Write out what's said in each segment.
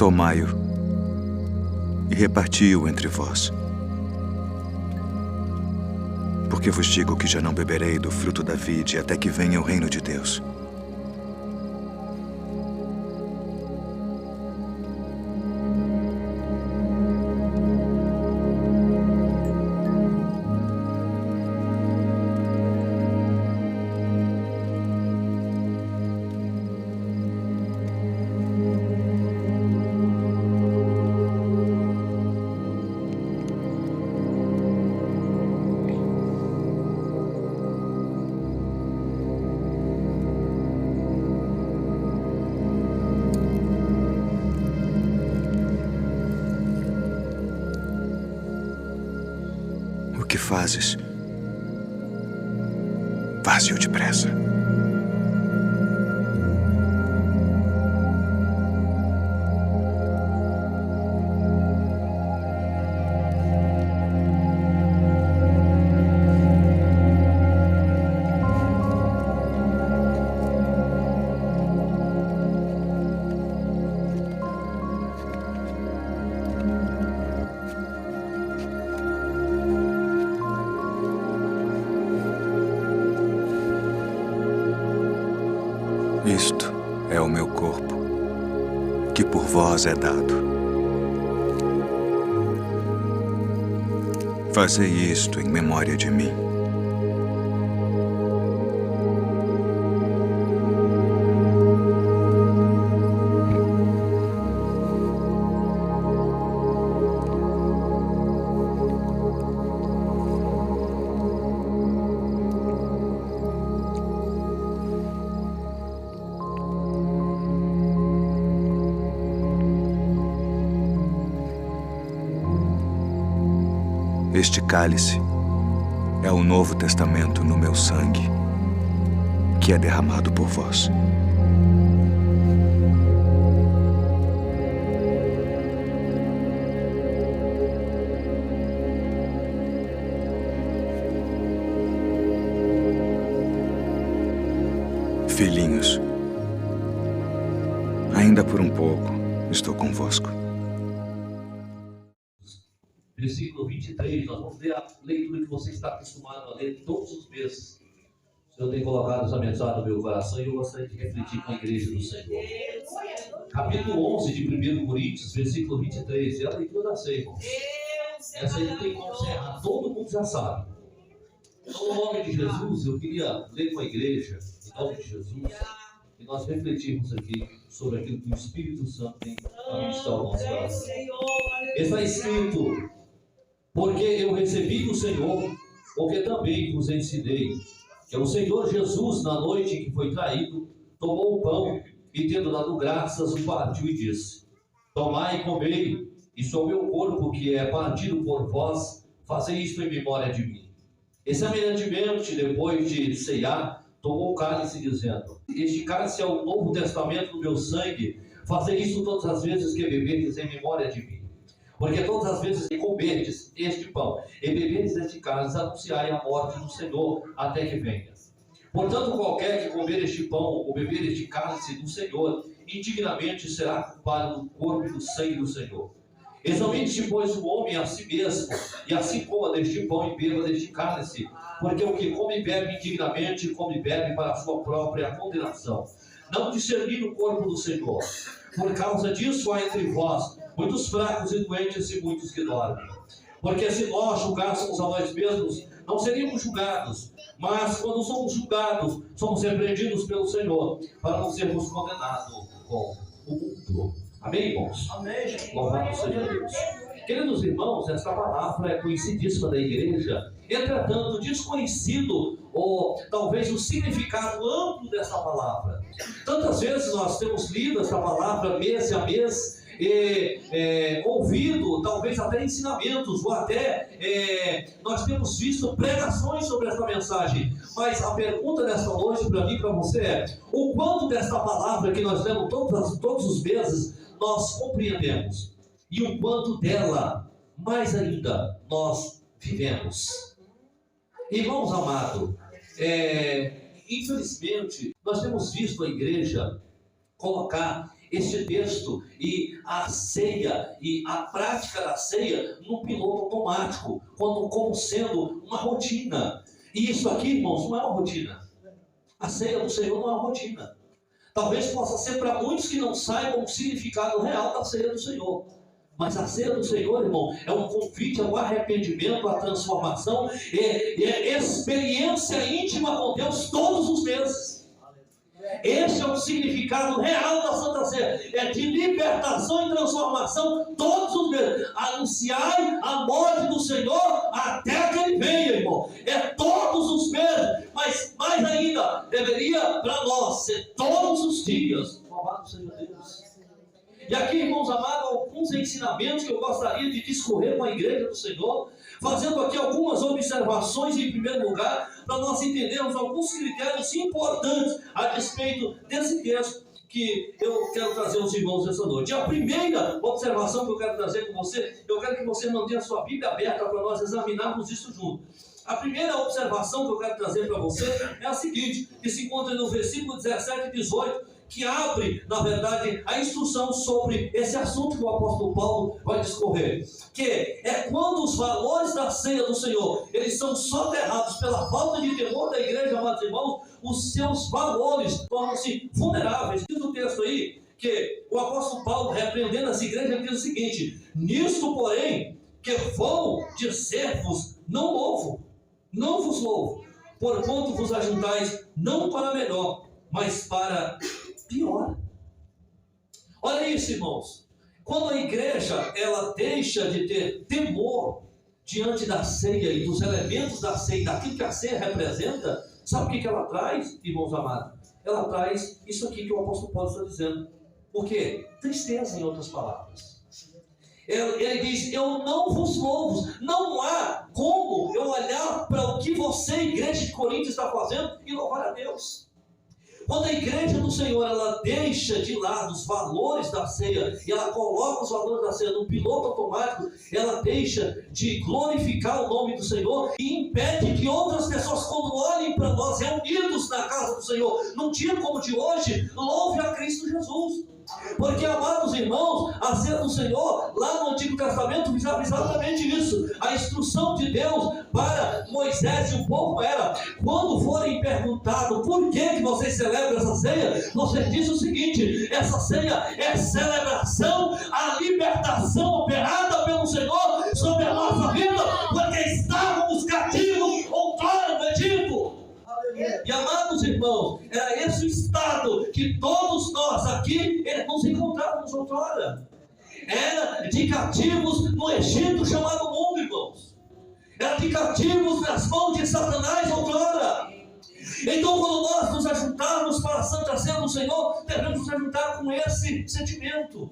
tomai-o e reparti-o entre vós. Porque vos digo que já não beberei do fruto da vide até que venha o reino de Deus. O que fazes? Faze-o depressa. Isto é o meu corpo, que por vós é dado. Fazei isto em memória de mim. Este cálice é o Novo Testamento no meu sangue, que é derramado por vós. Filhinhos, ainda por um pouco estou convosco. Versículo 23, nós vamos ler a leitura que você está acostumado a ler todos os meses. O Senhor tem colocado essa mensagem no meu coração e eu gostaria de refletir com a igreja do Senhor. Capítulo 11 de 1 Coríntios, versículo 23, é a leitura da ceia, irmãos. Essa aí não tem como ser errada, todo mundo já sabe. Então, no nome de Jesus, eu queria ler com a igreja, em nome de Jesus, e nós refletirmos aqui sobre aquilo que o Espírito Santo tem a ministrar ao nosso coração. Está escrito: porque eu recebi do Senhor, porque também vos ensinei, que o Senhor Jesus, na noite em que foi traído, tomou o pão e, tendo dado graças, o partiu e disse: tomai e comei, isso é o meu corpo que é partido por vós, fazei isto em memória de mim. E semelhantemente, depois de ceiar, tomou o cálice, dizendo: este cálice é o Novo Testamento do meu sangue, fazei isso todas as vezes que beberdes em memória de mim. Porque todas as vezes que comerdes este pão e beberdes este cálice, anunciai a morte do Senhor até que venha. Portanto, qualquer que comer este pão ou beber este cálice do Senhor, indignamente será culpado do corpo e do sangue do Senhor. Examine-se, pois, o homem a si mesmo, e assim coma deste pão e beba deste cálice, porque o que come e bebe indignamente, come e bebe para a sua própria condenação, não discernindo o corpo do Senhor. Por causa disso há entre vós muitos fracos e doentes e muitos que dormem. Porque se nós julgássemos a nós mesmos, não seríamos julgados. Mas quando somos julgados, somos repreendidos pelo Senhor, para não sermos condenados com o mundo. Amém, irmãos? Amém, gente. Louvado seja Deus. Queridos irmãos, esta palavra é conhecidíssima da igreja. Entretanto, desconhecido, ou talvez o significado amplo dessa palavra. Tantas vezes nós temos lido essa palavra mês a mês, ouvido talvez até ensinamentos, ou até nós temos visto pregações sobre essa mensagem. Mas a pergunta desta noite para mim e para você é: o quanto desta palavra que nós lemos todos os meses nós compreendemos, e o quanto dela, mais ainda, nós vivemos? Irmãos amados, infelizmente nós temos visto a igreja colocar este texto e a ceia e a prática da ceia no piloto automático, como sendo uma rotina. E isso aqui, irmãos, não é uma rotina. A ceia do Senhor não é uma rotina. Talvez possa ser para muitos que não saibam o significado real da ceia do Senhor. Mas a ceia do Senhor, irmão, é um convite ao arrependimento, à transformação, é experiência íntima com Deus todos os meses. Esse é o significado real da Santa Ceia, é de libertação e transformação todos os meses. Anunciai a morte do Senhor até que Ele venha, irmão. É todos os meses, mas mais ainda, deveria para nós ser todos os dias. Louvado seja Deus. E aqui, irmãos amados, alguns ensinamentos que eu gostaria de discorrer com a igreja do Senhor, fazendo aqui algumas observações em primeiro lugar, para nós entendermos alguns critérios importantes a respeito desse texto que eu quero trazer aos irmãos essa noite. E a primeira observação que eu quero trazer com você, eu quero que você mantenha a sua Bíblia aberta para nós examinarmos isso juntos. A primeira observação que eu quero trazer para você é a seguinte, que se encontra no versículo 17 e 18, que abre, na verdade, a instrução sobre esse assunto que o apóstolo Paulo vai discorrer, que é quando os valores da ceia do Senhor, eles são soterrados pela falta de temor da igreja, amados irmãos, os seus valores tornam-se vulneráveis. Diz o texto aí, que o apóstolo Paulo, repreendendo as igrejas, diz o seguinte: nisto, porém, que vou dizer-vos, não vos louvo, porquanto vos ajuntais não para melhor, mas para pior. Olha isso, irmãos. Quando a igreja ela deixa de ter temor diante da ceia e dos elementos da ceia, daquilo que a ceia representa, sabe o que ela traz, irmãos amados? Ela traz isso aqui que o apóstolo Paulo está dizendo. O quê? Tristeza, em outras palavras. Ele diz: eu não vos louvo. Não há como eu olhar para o que você, igreja de Corinto, está fazendo e louvar a Deus. Quando a igreja do Senhor ela deixa de lado os valores da ceia e ela coloca os valores da ceia no piloto automático, ela deixa de glorificar o nome do Senhor e impede que outras pessoas, quando olhem para nós reunidos na casa do Senhor, num dia como o de hoje, louve a Cristo Jesus. Porque, amados irmãos, a ceia do Senhor, lá no Antigo Testamento, visava exatamente isso. A instrução de Deus para Moisés e o povo era: quando forem perguntados por que vocês celebram essa ceia, vocês dizem o seguinte: essa ceia é celebração, a libertação operada pelo Senhor sobre a nossa vida, porque estávamos cativos outrora no Egito. E, amados irmãos, era esse o estado que todos nós aqui nos encontrávamos outrora. Era de cativos no Egito chamado mundo, irmãos. Era de cativos nas mãos de Satanás outrora. Então, quando nós nos ajuntarmos para a Santa Ceia do Senhor, devemos nos ajuntar com esse sentimento,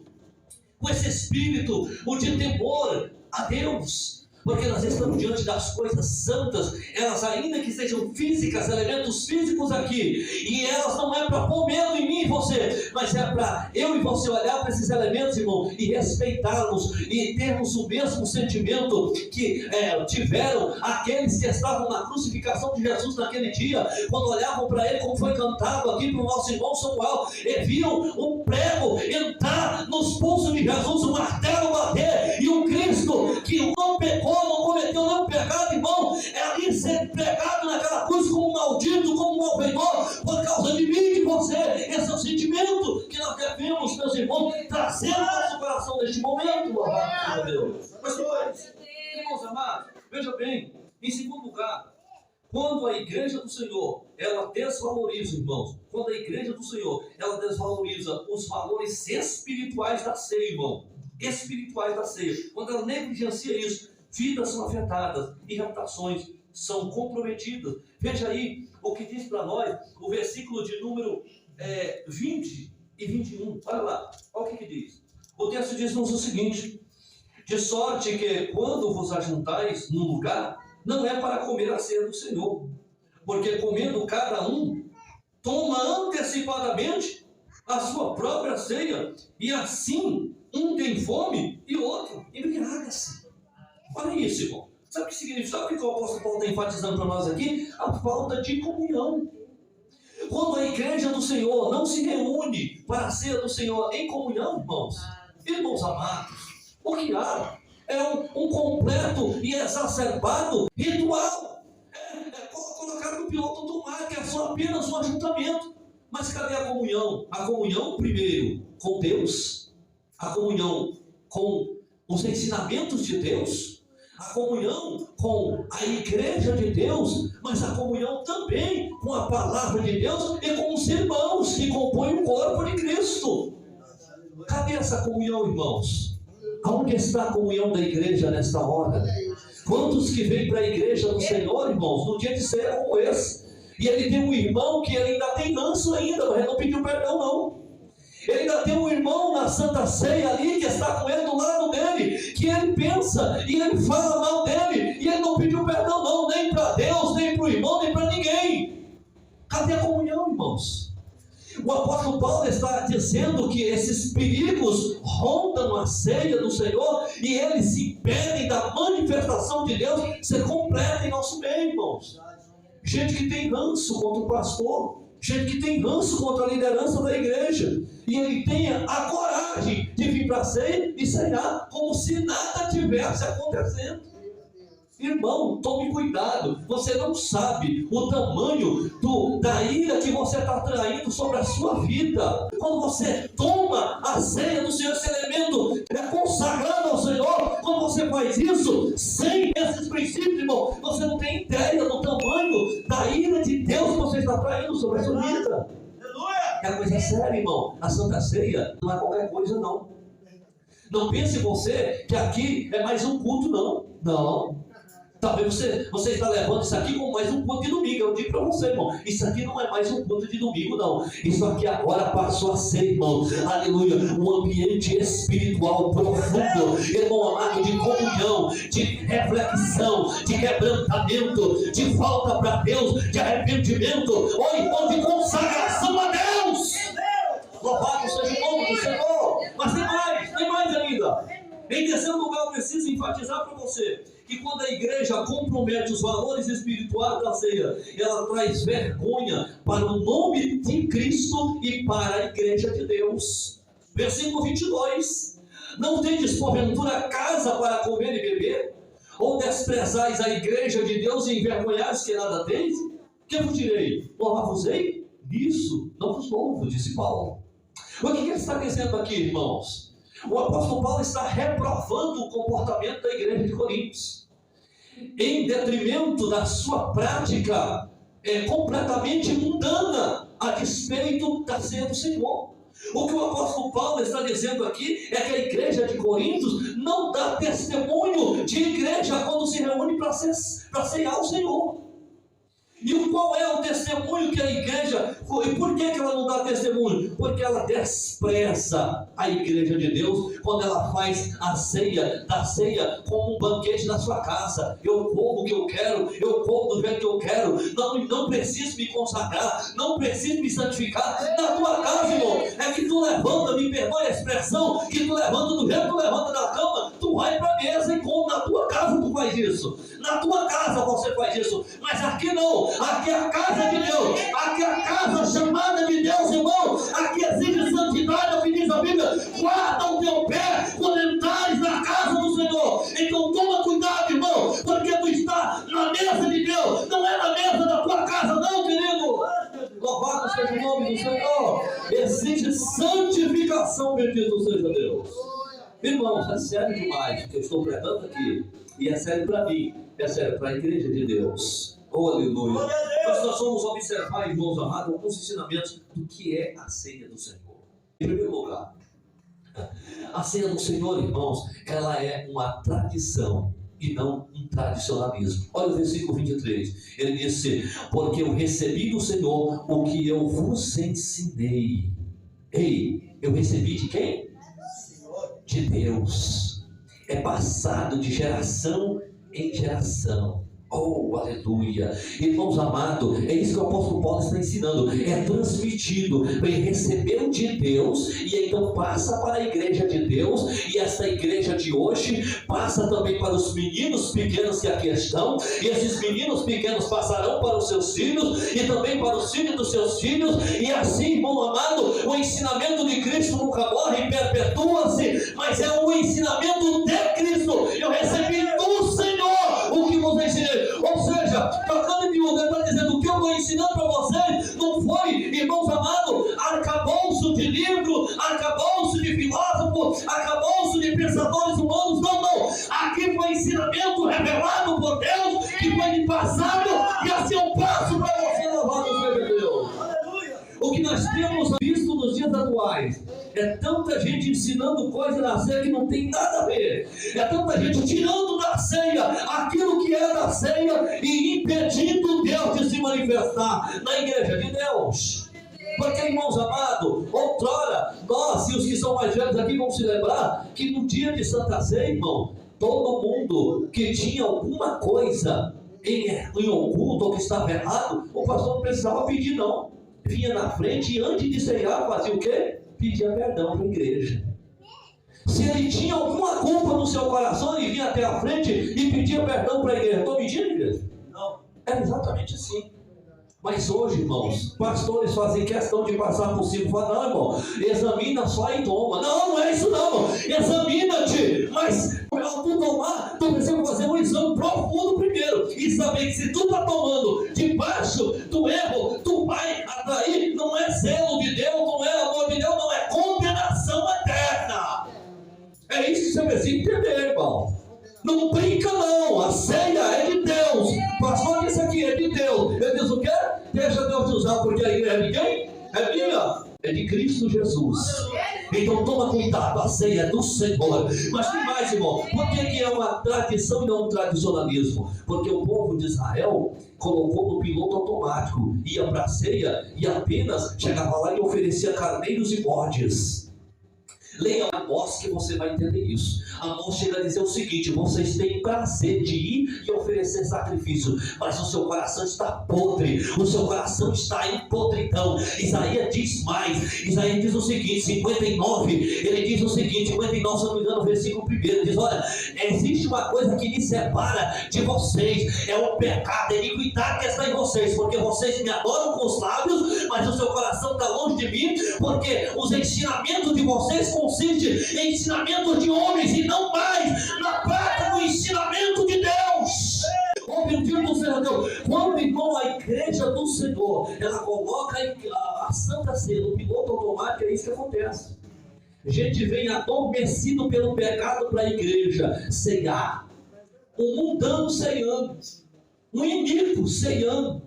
com esse espírito, o de temor a Deus. Porque nós estamos diante das coisas santas, elas ainda que sejam físicas, elementos físicos aqui, e elas não é para pôr medo em mim e você, mas é para eu e você olhar para esses elementos, irmão, e respeitá-los, e termos o mesmo sentimento que tiveram aqueles que estavam na crucificação de Jesus naquele dia, quando olhavam para ele, como foi cantado aqui para o nosso irmão Samuel, e viam um prego entrar nos pulsos de Jesus, o martelo bater, e o Cristo que não pecou, não cometeu nenhum pecado, irmão, é ali ser pregado naquela cruz como um maldito, como um malfeitor, por causa de mim e de você. Esse é o sentimento que nós devemos, meus irmãos, trazer no nosso coração neste momento, louvado seja Deus. Mas dois, irmãos amados, veja bem, em segundo lugar, quando a igreja do Senhor, ela desvaloriza, irmãos, quando a igreja do Senhor, ela desvaloriza os valores espirituais da ceia, irmão, espirituais da ceia, quando ela negligencia isso, vidas são afetadas e reputações são comprometidas. Veja aí o que diz para nós o versículo de número 20 e 21. Olha lá, olha o que diz. O texto diz-nos o seguinte: de sorte que quando vos ajuntais num lugar, não é para comer a ceia do Senhor, porque comendo cada um, toma antecipadamente a sua própria ceia, e assim um tem fome e o outro embriaga-se. Olha isso, irmão. Sabe o que significa? Sabe o que o apóstolo Paulo está enfatizando para nós aqui? A falta de comunhão. Quando a igreja do Senhor não se reúne para a ceia do Senhor em comunhão, irmãos amados, o que há é um completo e exacerbado ritual. Colocar no piloto automático, que é só apenas um ajuntamento. Mas cadê a comunhão? A comunhão, primeiro, com Deus, a comunhão com os ensinamentos de Deus, a comunhão com a igreja de Deus, mas a comunhão também com a palavra de Deus e com os irmãos que compõem o corpo de Cristo. Cadê essa comunhão, irmãos? Aonde está a comunhão da igreja nesta hora? Quantos que vêm para a igreja do Senhor, irmãos, no dia de ceia como esse, e ele tem um irmão que ele ainda tem ranço ainda, mas ele não pediu perdão não. Ele ainda tem um irmão na Santa Ceia ali, que está com ele do lado dele, que ele pensa e ele fala mal dele, e ele não pediu perdão não, nem para Deus, nem para o irmão, nem para ninguém. Cadê a comunhão, irmãos? O apóstolo Paulo está dizendo que esses perigos rondam a ceia do Senhor, e eles se impedem da manifestação de Deus ser completa em nosso meio, irmãos. Gente que tem ranço contra o pastor, gente que tem ranço contra a liderança da igreja, e ele tenha a coragem de vir para a ceia e ceiar como se nada tivesse acontecendo. Irmão, tome cuidado, você não sabe o tamanho da ira que você está traindo sobre a sua vida. Quando você toma a ceia do Senhor, esse elemento é consagrado ao Senhor, quando você faz isso, sem esses princípios, irmão, você não tem ideia do tamanho da ira de Deus que você está traindo sobre a sua vida. É coisa séria, irmão. A Santa Ceia não é qualquer coisa, não. Não pense você que aqui é mais um culto, não. Não. Talvez você está levando isso aqui como mais um culto de domingo. Eu digo para você, irmão, isso aqui não é mais um culto de domingo, não. Isso aqui agora passou a ser, irmão, aleluia, um ambiente espiritual profundo, irmão amado, de comunhão, de reflexão, de quebrantamento, de volta para Deus, de arrependimento, ou irmão, de consagração a Deus. Louvado seja o nome do Senhor. Mas tem mais ainda. Em terceiro lugar, eu preciso enfatizar para você que quando a igreja compromete os valores espirituais da ceia, ela traz vergonha para o nome de Cristo e para a igreja de Deus. Versículo 22. Não tendes porventura casa para comer e beber? Ou desprezais a igreja de Deus e envergonhais que nada tens? Que vos direi? Louvar-vos-ei? Nisso não vos louvo, disse Paulo. O que ele está dizendo aqui, irmãos? O apóstolo Paulo está reprovando o comportamento da igreja de Coríntios, em detrimento da sua prática completamente mundana, a despeito da ceia do Senhor. O que o apóstolo Paulo está dizendo aqui é que a igreja de Coríntios não dá testemunho de igreja quando se reúne para ceiar o Senhor. E qual é o testemunho que a igreja... E por que ela não dá testemunho? Porque ela despreza a igreja de Deus quando ela faz a ceia, da ceia como um banquete na sua casa. Eu como o que eu quero, eu como do jeito que eu quero, não preciso me consagrar, não preciso me santificar. Na tua casa, irmão, é que tu levanta, me perdoe a expressão, que tu levanta do jeito que tu levanta da cama, tu vai para a mesa e come. Na tua casa tu faz isso, na tua casa você faz isso, mas aqui não. Aqui é a casa de Deus, aqui é a casa chamada de Deus, irmão. Aqui exige santidade, é o que diz a Bíblia: guarda o teu pé quando entrares na casa do Senhor. Então toma cuidado, irmão, porque tu está na mesa de Deus, não é na mesa da tua casa, não, querido. Louvado seja o nome do Senhor. Exige santificação, bendito seja Deus. Irmãos, é sério demais o que eu estou pregando aqui, e é sério para mim, é sério para a igreja de Deus. Oh, aleluia. Mas nós vamos observar, irmãos amados, alguns ensinamentos do que é a ceia do Senhor. Em primeiro lugar, a ceia do Senhor, irmãos, ela é uma tradição e não um tradicionalismo. Olha o versículo 23. Ele disse: porque eu recebi do Senhor o que eu vos ensinei. Ei, eu recebi de quem? De Deus. É passado de geração em geração. Oh, aleluia. Irmãos amados, é isso que o apóstolo Paulo está ensinando. É transmitido, recebeu de Deus e então passa para a igreja de Deus. E essa igreja de hoje passa também para os meninos pequenos que aqui estão. E esses meninos pequenos passarão para os seus filhos e também para os filhos dos seus filhos. E assim, irmão amado, o ensinamento de Cristo nunca morre, perpetua-se, mas é o ensinamento de Cristo. Eu recebi do Senhor o que vos ensinei. Ou seja, tocando em miúdo, ele está dizendo: o que eu estou ensinando para vocês não foi, irmãos amados, arcabouço de livro, arcabouço de filósofo, arcabouço de pensadores humanos. Não, não. Aqui foi ensinamento revelado por Deus, que foi me passado, e assim eu passo para você, louvado seja Deus. O que nós temos visto nos dias atuais é tanta gente ensinando coisa na ceia que não tem nada a ver. É tanta gente tirando da ceia aquilo que é da ceia e impedindo Deus de se manifestar na igreja de Deus. Porque, irmãos amados, outrora, nós e os que são mais velhos aqui vão se lembrar que no dia de Santa Ceia, irmão, todo mundo que tinha alguma coisa em oculto ou que estava errado, o pastor não precisava pedir, não. Vinha na frente e antes de ceiar fazia o quê? Pedia perdão para a igreja. Se ele tinha alguma culpa no seu coração, ele vinha até a frente e pedia perdão para a igreja. Estou mentindo, igreja? Não. É exatamente assim. Mas hoje, irmãos, pastores fazem questão de passar por cima e falar: não, irmão, examina só e toma. Não, não é isso não, examina-te. Mas ao tu tomar, tu precisa fazer um exame profundo primeiro e saber que se tu está tomando debaixo do erro, tu vai atrair, não é zelo de Deus, não é amor de Deus, não é condenação eterna. É isso que você precisa entender, irmão. Não brinca não, a ceia é de Deus. O pastor disse aqui, é de Deus. Ele diz o quê? Deixa Deus te usar, porque a igreja é de quem? É minha, é de Cristo Jesus. Então toma cuidado, a ceia é do Senhor. Mas tem mais, irmão. Por que é uma tradição e não um tradicionalismo? Porque o povo de Israel colocou no piloto automático, ia para a ceia e apenas chegava lá e oferecia carneiros e bodes. Leia Amós que você vai entender isso. Amós chega a dizer o seguinte: vocês têm prazer de ir e oferecer sacrifício, mas o seu coração está podre, o seu coração está em podridão. Isaías diz mais. Isaías diz o seguinte, 59, ele diz o seguinte, 59, se não me engano, versículo 1, diz: olha, existe uma coisa que me separa de vocês, é o pecado, a iniquidade que está em vocês, porque vocês me adoram com os lábios, mas o seu coração está longe de mim, porque os ensinamentos de vocês consiste em ensinamento de homens e não mais na prática do ensinamento de Deus. Ouve o dia do Senhor Deus. Quando, irmão, a igreja do Senhor, ela coloca a Santa Ceia no piloto automático, é isso que acontece. A gente vem adormecido pelo pecado para a igreja ceiar. Um mundano ceiando, um iníquo ceiando,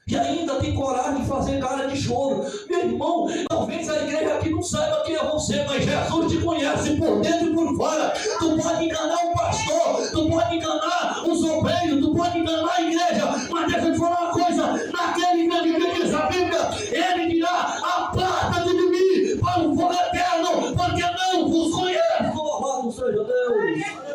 e ainda tem coragem de fazer cara de choro. Meu irmão, talvez a igreja aqui não saiba quem é você, mas Jesus te conhece por dentro e por fora. Tu pode enganar o pastor, tu pode enganar os obreiros, tu pode enganar a igreja, mas deixa eu te falar uma coisa: naquele que diz a Bíblia, ele dirá: aparta-te de mim para o fogo eterno, porque não vos conheço. Louvado seja Deus.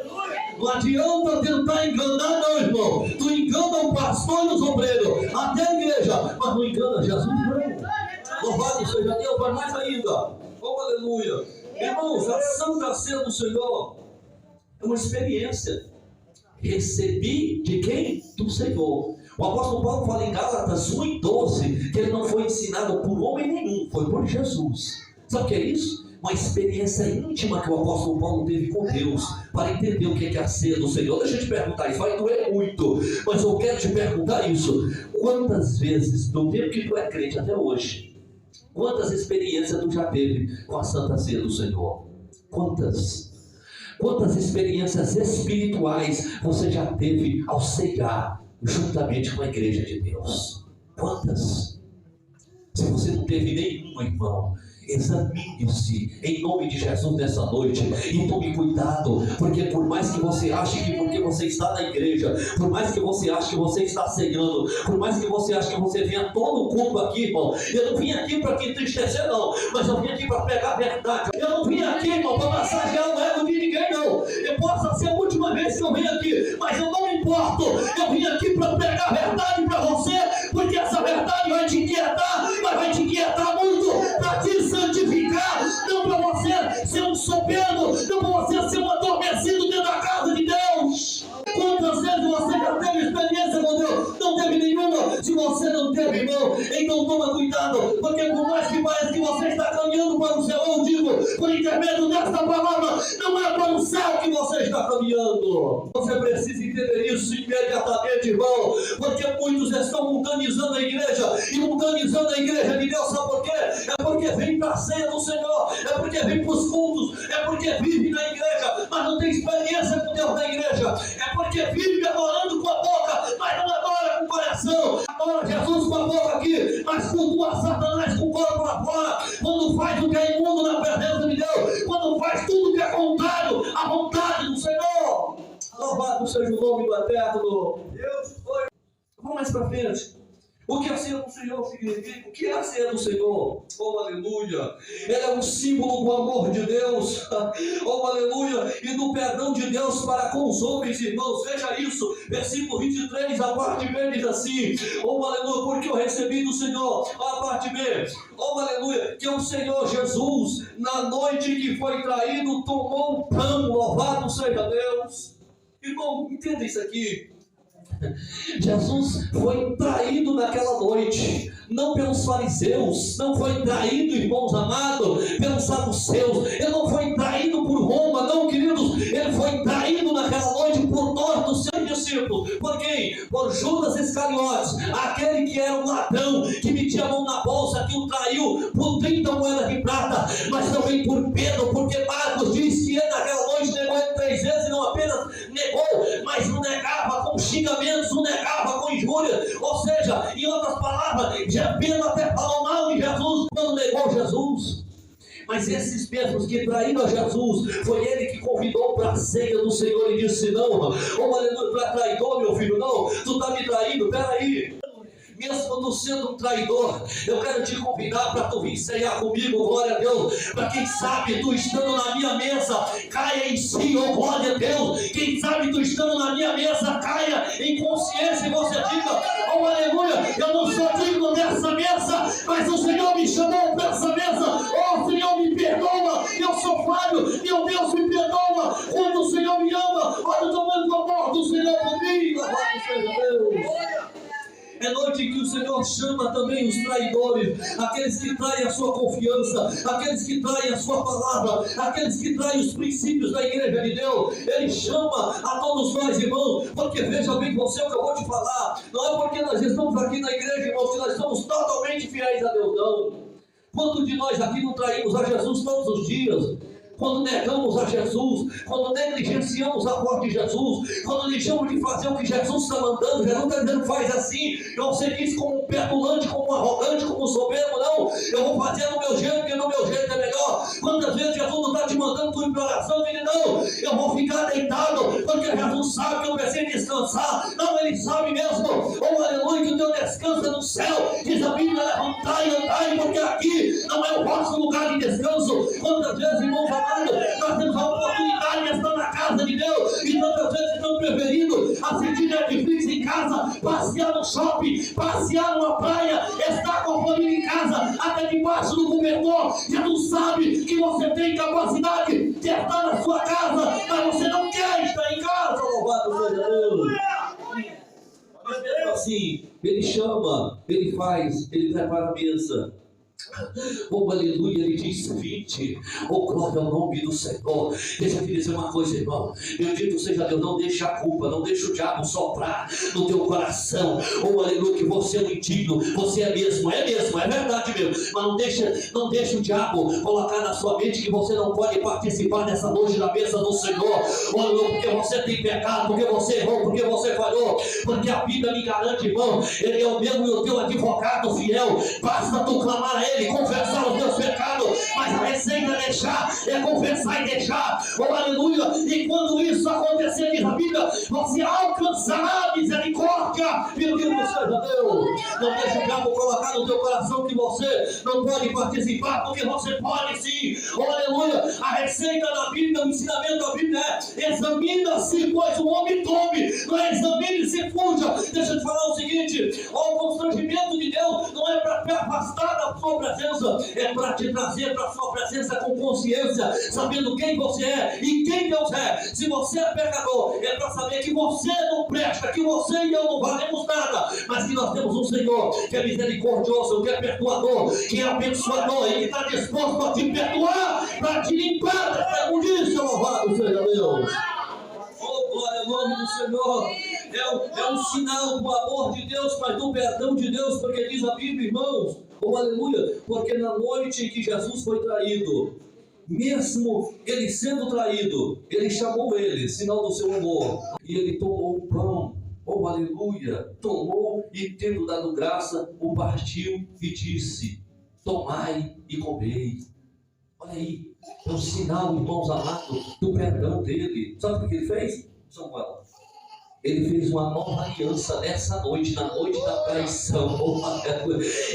Não adianta tentar enganar, não, irmão. Tu engana o pastor e os obreiros, até a igreja, mas não engana Jesus, não. Louvado seja Deus, mas mais ainda. Oh, aleluia. Irmãos, a Santa Ceia do Senhor é uma experiência. Recebi de quem? Do Senhor. O apóstolo Paulo fala em Gálatas 1:12 que ele não foi ensinado por homem nenhum, foi por Jesus. Sabe o que é isso? Uma experiência íntima que o apóstolo Paulo teve com Deus, para entender o que é a ceia do Senhor. Deixa eu te perguntar, isso vai doer muito, mas eu quero te perguntar isso: quantas vezes, no tempo que tu é crente até hoje, quantas experiências tu já teve com a Santa Ceia do Senhor? Quantas experiências espirituais você já teve ao ceiar juntamente com a igreja de Deus? Quantas? Se você não teve nenhuma, irmão, examine-se em nome de Jesus nessa noite e tome cuidado, porque por mais que você ache que porque você está na igreja, por mais que você ache que você está ceiando, por mais que você ache que você venha todo o culto aqui, irmão, eu não vim aqui para te entristecer não, mas eu vim aqui para pegar a verdade. Eu não vim aqui, irmão, para massagear o ego de ninguém não. Eu posso ser a última vez que eu venho aqui, mas eu não me importo. Eu vim aqui vai te inquietar, mas vai te inquietar muito para te santificar, não para você ser um soberbo, não para você ser um adormecido dentro da casa de Deus. Quantas vezes você já teve experiência com Deus? Não teve nenhuma. Se você não teve, irmão, então toma cuidado, porque por mais que pareça que você está caminhando para o céu, eu digo, por intermédio desta palavra, não é para o céu que você está caminhando. Você precisa entender isso imediatamente, irmão, porque muitos estão mundanizando a igreja, e mundanizando a igreja de Deus, sabe por quê? É porque vem para a ceia do Senhor, é porque vem para os cultos, é porque vive na igreja, mas não tem experiência com Deus na igreja, é porque vive adorando com a boca, mas não adora com o coração, adora Jesus com a boca aqui, mas cultua Satanás com o corpo lá fora, quando faz o que é imundo na presença de Deus, quando faz tudo que é contrário à vontade do Senhor. Louvado seja o nome do Eterno. Deus foi. Vamos mais para frente. O que a ceia do Senhor significa? O que é a ceia do Senhor? Oh, aleluia! Ela é um símbolo do amor de Deus, oh, aleluia! E do perdão de Deus para com os homens, irmãos. Veja isso, versículo 23, a parte B diz assim: oh, aleluia, porque eu recebi do Senhor, a parte B, oh, aleluia, que o Senhor Jesus, na noite que foi traído, tomou um pão, louvado seja Deus. Irmão, entenda isso aqui. Jesus foi traído naquela noite, não pelos fariseus, não foi traído, irmãos amados, pelos saduceus, ele não foi traído por Roma, não, queridos, ele foi traído naquela noite por nós, dos seus discípulos. Por quem? Por Judas Iscariotes, aquele que era um ladrão, que metia a mão na bolsa, que o traiu por 30 moedas de prata, mas também por Pedro, porque Marcos diz que ele naquela noite negou ele 3 vezes, e não apenas negou, mas o negava com xingamentos, o negava com injúria, ou seja, em outras palavras, Pedro até falou mal de Jesus quando negou Jesus. Mas esses mesmos que traíram a Jesus, foi ele que convidou para a ceia do Senhor e disse: não, oh, aleluia, tu é traidor, meu filho, não, tu está me traindo, peraí. Mesmo tu sendo um traidor, eu quero te convidar para tu vir ceiar comigo, glória a Deus. Para quem sabe tu estando na minha mesa, caia em si, oh glória a Deus. Quem sabe tu estando na minha mesa, caia em consciência e você diga: oh aleluia, eu não sou digno dessa mesa, mas o Senhor me chamou para essa mesa. Oh Senhor, me perdoa, eu sou falho, meu Deus, me perdoa. Quando o Senhor me ama, olha o tamanho do amor do Senhor por mim, louvado seja Deus. É noite que o Senhor chama também os traidores, aqueles que traem a sua confiança, aqueles que traem a sua palavra, aqueles que traem os princípios da igreja de Deus. Ele chama a todos nós, irmãos, porque veja bem você o que eu vou te falar, não é porque nós estamos aqui na igreja, irmãos, que nós somos totalmente fiéis a Deus, não. Quantos de nós aqui não traímos a Jesus todos os dias? Quando negamos a Jesus, quando negligenciamos a voz de Jesus, quando deixamos de fazer o que Jesus está mandando, Jesus está dizendo: faz assim, não você diz como um petulante, como um arrogante, como um soberbo, não, eu vou fazer do meu jeito, porque no meu jeito é melhor. Quantas vezes Jesus não está te mandando tu ir para oração, ele não, eu vou ficar deitado, porque Jesus sabe que eu preciso descansar, não, ele sabe mesmo, oh aleluia, que o teu descanso é no céu, diz a Bíblia: levantai e andai, porque aqui não é o vosso lugar de descanso. Quantas vezes, irmãos amados, nós temos a oportunidade de estar na casa de Deus e tantas vezes estamos preferindo assistir Netflix em casa, passear no shopping, passear numa praia, estar com a família em casa, até debaixo do cobertor. Jesus sabe que você tem capacidade de estar na sua casa, mas você não quer estar em casa, louvado seja Deus. Mas mesmo assim, ele chama, ele faz, ele prepara a mesa. Oh aleluia, ele diz: vinde, oh glória ao nome do Senhor. Deixa eu te dizer uma coisa, irmão, bendito seja Deus, não deixa a culpa, não deixa o diabo soprar no teu coração, oh aleluia, que você é um indigno, você é mesmo, é verdade mesmo, mas não deixa o diabo colocar na sua mente que você não pode participar dessa noite da mesa do Senhor, oh aleluia, porque você tem pecado, porque você errou, porque você falhou, porque a Bíblia me garante, irmão, ele é o mesmo e o teu advogado fiel, basta tu clamar a ele, confessar os teus pecados, mas a receita é deixar, é confessar e deixar, oh aleluia, e quando isso acontecer, diz a Bíblia, você alcançará a misericórdia, meu Deus do céu, Deus. Não deixe o diabo colocar no teu coração que você não pode participar, porque você pode sim, oh aleluia. A receita da Bíblia, o ensinamento da Bíblia é: examina-se, pois o homem tome, não é examine-se, fuja. Deixa eu te falar o seguinte: o constrangimento de Deus não é afastar da sua presença é para te trazer para a sua presença com consciência, sabendo quem você é e quem Deus é. Se você é pecador, é para saber que você não presta, que você e eu não valemos nada, mas que nós temos um Senhor que é misericordioso, que é perdoador, que é abençoador e que está disposto a te perdoar, para te limpar dessa imundícia. Louvado seja Deus. Oh, glória ao nome do Senhor. É um sinal do amor de Deus, mas do perdão de Deus, porque diz a Bíblia, irmãos, oh aleluia, porque na noite em que Jesus foi traído, mesmo ele sendo traído, ele chamou ele, sinal do seu amor, e ele tomou o pão, oh aleluia, tomou e tendo dado graça, o partiu e disse: tomai e comei. Olha aí, é um sinal, irmãos amados, do perdão dele. Sabe o que ele fez? Samuel, ele fez uma nova aliança nessa noite, na noite da traição.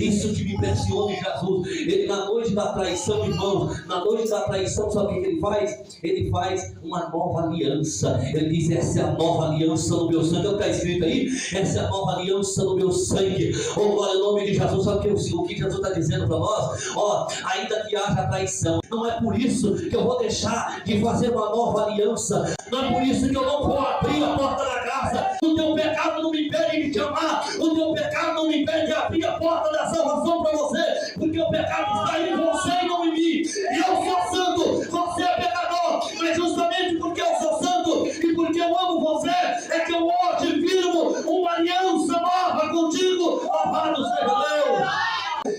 Isso que me impressiona em Jesus. Ele, na noite da traição, irmãos, na noite da traição, sabe o que ele faz? Ele faz uma nova aliança. Ele diz: essa é a nova aliança no meu sangue. É o que está escrito aí? Essa é a nova aliança no meu sangue. Oh, glória ao nome de Jesus. Sabe o que Jesus está dizendo para nós? Ó, ainda que haja traição, não é por isso que eu vou deixar de fazer uma nova aliança. Não é por isso que eu não vou abrir a porta da casa. O teu pecado não me impede de te amar. O teu pecado não me impede de abrir a porta da salvação para você, porque o pecado está em você e não em mim. Eu sou santo, você é pecador, mas justamente porque eu sou santo e porque eu amo você, é que eu hoje firmo uma aliança nova contigo. Louvado seja Deus.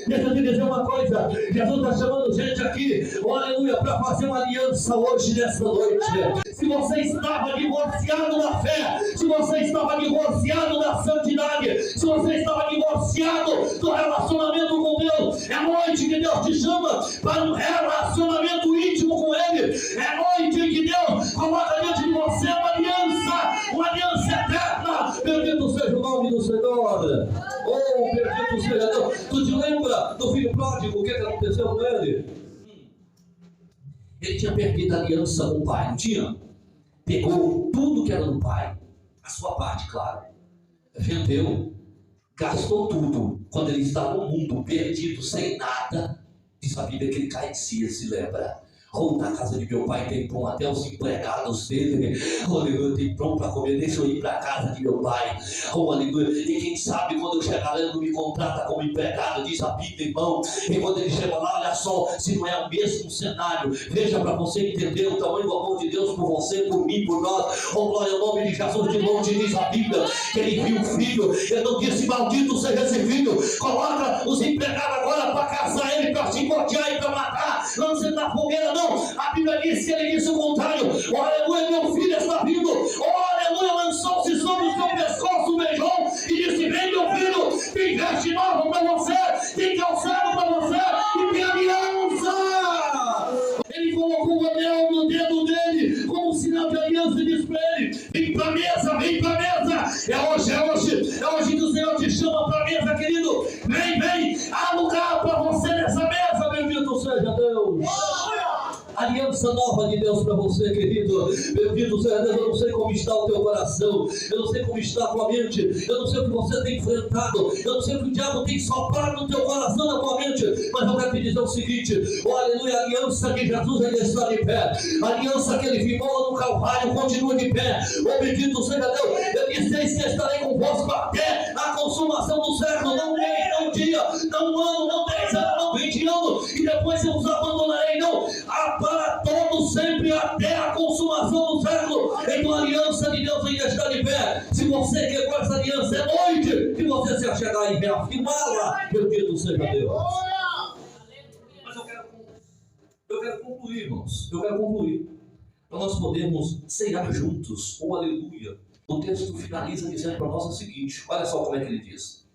Deixa eu te dizer uma coisa, Jesus está chamando gente aqui, oh, aleluia, para fazer uma aliança hoje, nessa noite. Se você estava divorciado da fé, se você estava divorciado da santidade, se você estava divorciado do relacionamento com Deus, é noite que Deus te chama para um relacionamento íntimo com Ele. É noite em que Deus coloca diante de você uma aliança eterna. Bendito seja o nome do Senhor. Oh, bendito seja Deus. Tu te lembra do filho pródigo? O que aconteceu com ele? Ele tinha perdido a aliança com o pai, não tinha? Pegou tudo que era do pai, a sua parte, claro, vendeu, gastou tudo. Quando ele estava no mundo perdido, sem nada, diz a Bíblia que ele cai de si, se lembra. Oh, na casa de meu pai tem pão, até os empregados dele, oh, aleluia, tem pão para comer, deixa eu ir para a casa de meu pai, oh, aleluia, e quem sabe quando eu chegar lá ele não me contrata como empregado, diz a Bíblia, irmão, e quando ele chega lá, olha só, se não é o mesmo cenário, veja para você entender o tamanho do amor de Deus por você, por mim, por nós, oh, glória ao nome de Jesus, de longe diz a Bíblia, que ele viu o filho, ele não disse: maldito seja esse filho, coloca os empregados agora para caçar ele, para chicotear e para matar, lança na fogueira. Não, a Bíblia diz que ele disse o contrário. Oh, aleluia, meu filho está vindo. Oh, aleluia, lançou-se sobre o seu pescoço, beijou e disse: vem, meu filho, tem veste nova para você, tem calçado para você e tem aliança. Ele colocou o anel no dedo dele como sinal de aliança e disse para ele: vem para a mesa, vem para a mesa. É hoje que o Senhor te chama para a mesa, querido. Vem, há lugar para você nessa mesa, bendito seja Deus. Aliança nova de Deus para você, querido. Bendito seja Deus. Eu não sei como está o teu coração, eu não sei como está a tua mente, eu não sei o que você tem enfrentado, eu não sei o que o diabo tem soprado no teu coração, na tua mente, mas eu quero te dizer o seguinte: oh, aleluia, a aliança de Jesus ainda está de pé, a aliança que ele firmou no Calvário continua de pé. Oh, bendito seja Deus. Eu disse: eis que estarei convosco até a consumação do século. Não mês, não dia, não ano, não 10 anos, não 20 anos, e depois eu os abandonarei. Não, para todo sempre até a consumação do século. Então a aliança de Deus ainda está de pé. Se você quebrou essa aliança, é noite que você se achegar e reafirmá-la. Bendito seja Deus. Mas eu quero concluir, irmãos. Eu quero concluir, para nós podermos ceiar juntos. Oh, aleluia. O texto finaliza dizendo para nós o seguinte: olha só como é que ele diz.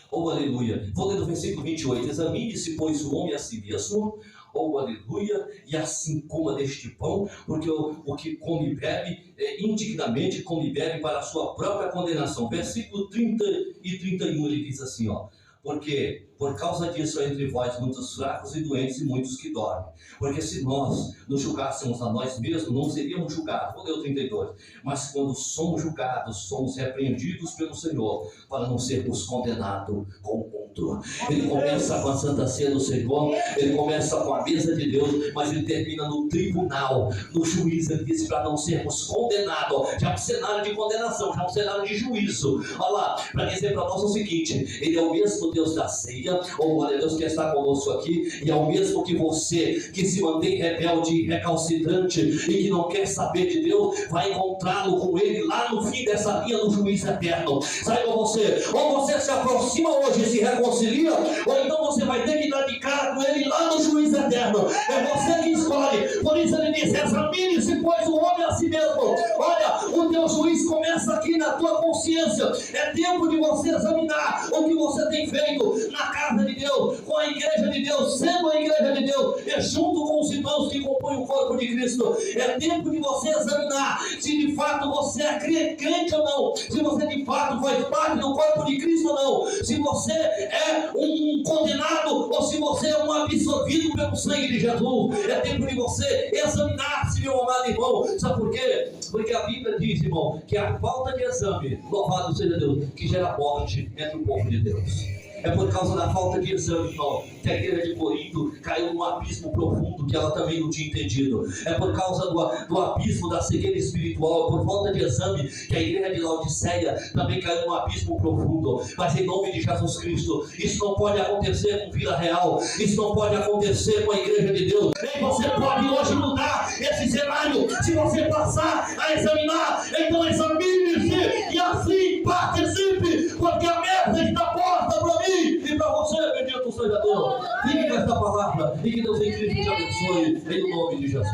Oh, aleluia. Vou ler do versículo 28. Examine-se, pois, o homem a si mesmo. Oh, aleluia. E assim coma deste pão, porque o que come e bebe, indignamente come e bebe para a sua própria condenação. Versículo 30 e 31, ele diz assim, ó: Porque por causa disso há entre vós muitos fracos e doentes e muitos que dormem. Porque se nós nos julgássemos a nós mesmos, não seríamos julgados. Vou ler o 32. Mas quando somos julgados, somos repreendidos pelo Senhor, para não sermos condenados com o mundo. Ele começa com a Santa Ceia do Senhor, ele começa com a mesa de Deus, mas ele termina no tribunal, no juízo. Ele diz para não sermos condenados. Já é um cenário de condenação, já é um cenário de juízo. Olha lá, para dizer para nós o seguinte: ele é o mesmo Deus da ceia, ou glória a Deus que está conosco aqui, e é o mesmo que você, que se mantém rebelde e recalcitrante, e que não quer saber de Deus, vai encontrá-lo com ele lá no fim dessa linha do juízo eterno. Saiba você, ou você se aproxima hoje e se reconcilia, ou então você vai ter que dar de cara com ele lá no juízo eterno. É você que escolhe. Por isso ele diz: examine-se, pois, o homem a si mesmo. Olha, o teu juízo começa aqui na tua consciência. É tempo de você examinar o que você tem feito na casa de Deus, com a igreja de Deus, sendo a igreja de Deus, e junto com os irmãos que compõem o corpo de Cristo. É tempo de você examinar se de fato você é crente ou não, se você de fato faz parte do corpo de Cristo ou não, se você é um condenado ou se você é um absorvido pelo sangue de Jesus. É tempo de você examinar-se, meu amado irmão. Sabe por quê? Porque a Bíblia diz, irmão, que a falta de exame, louvado seja Deus, que gera morte entre o povo de Deus. É por causa da falta de exame, irmão, que a igreja de Corinto caiu num abismo profundo que ela também não tinha entendido. É por causa do abismo da cegueira espiritual, por falta de exame, que a igreja de Laodiceia também caiu num abismo profundo. Mas em nome de Jesus Cristo, isso não pode acontecer com Vila Real, isso não pode acontecer com a igreja de Deus. Nem você pode hoje mudar esse cenário se você passar a examinar. Então examine-se e assim participe, porque a mesa está posta para mim e para você, bendito seja Deus. Fique com esta palavra e que Deus em Cristo te abençoe, em nome de Jesus.